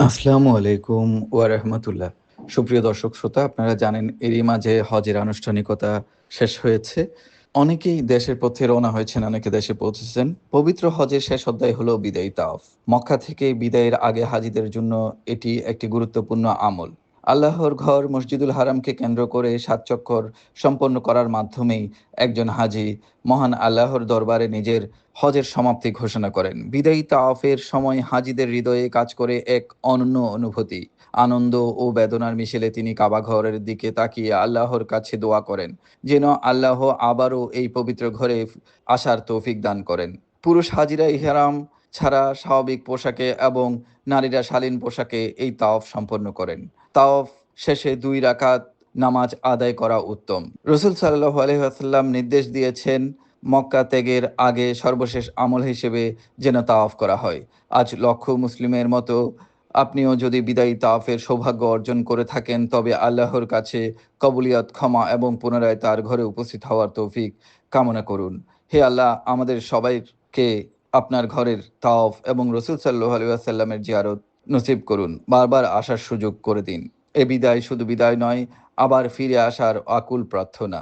আসসালামু আলাইকুম ওয়া রাহমাতুল্লাহ। সুপ্রিয় দর্শক শ্রোতা, আপনারা জানেন এরই মাঝে হজের আনুষ্ঠানিকতা শেষ হয়েছে। অনেকেই দেশের পথে রওনা হয়েছেন, অনেকে দেশে পৌঁছেছেন। পবিত্র হজের শেষ অধ্যায় হলো বিদায়ী তাওয়াফ। মক্কা থেকে বিদায়ের আগে হাজিদের জন্য এটি একটি গুরুত্বপূর্ণ আমল। আল্লাহর ঘর মসজিদুল হারামকে কেন্দ্র করে ৭ চক্কর সম্পন্ন করার মাধ্যমেই একজন হাজি মহান আল্লাহর দরবারে নিজের হজের সমাপ্তি ঘোষণা করেন। বিদায়ী তাওয়াফের সময় হাজিদের হৃদয়ে কাজ করে এক অনন্য অনুভূতি। আনন্দ ও বেদনার মিশেলে তিনি কাবা ঘরের দিকে তাকিয়ে আল্লাহর কাছে দোয়া করেন, যেন আল্লাহ আবারও এই পবিত্র ঘরে আসার তৌফিক দান করেন। পুরুষ হাজিরা ইহরাম ছাড়া স্বাভাবিক পোশাকে এবং নারীরা শালীন পোশাকে এই তাওয়াফ সম্পন্ন করেন। তাওয়াফ শেষে ২ রাকাত নামাজ আদায় করা উত্তম। রাসূল সাল্লাল্লাহু আলাইহি ওয়াসাল্লাম নির্দেশ দিয়েছেন, মক্কা ত্যাগের আগে সর্বশেষ আমল হিসেবে যেন তাওয়াফ করা হয়। আজ লক্ষ মুসলিমের মতো আপনিও যদি বিদায়ী তাওয়াফের সৌভাগ্য অর্জন করে থাকেন, তবে আল্লাহর কাছে কবুলিয়ত, ক্ষমা এবং পুনরায় তার ঘরে উপস্থিত হওয়ার তৌফিক কামনা করুন। হে আল্লাহ, আমাদের সবাইকে আপনার ঘরের তাওয়াফ এবং রাসূল সাল্লাল্লাহু আলাইহি ওয়াসাল্লামের জিয়ারত নসিব করুন। বারবার আসার সুযোগ করে দিন। এ বিদায় শুধু বিদায় নয়, আবার ফিরে আসার আকুল প্রার্থনা।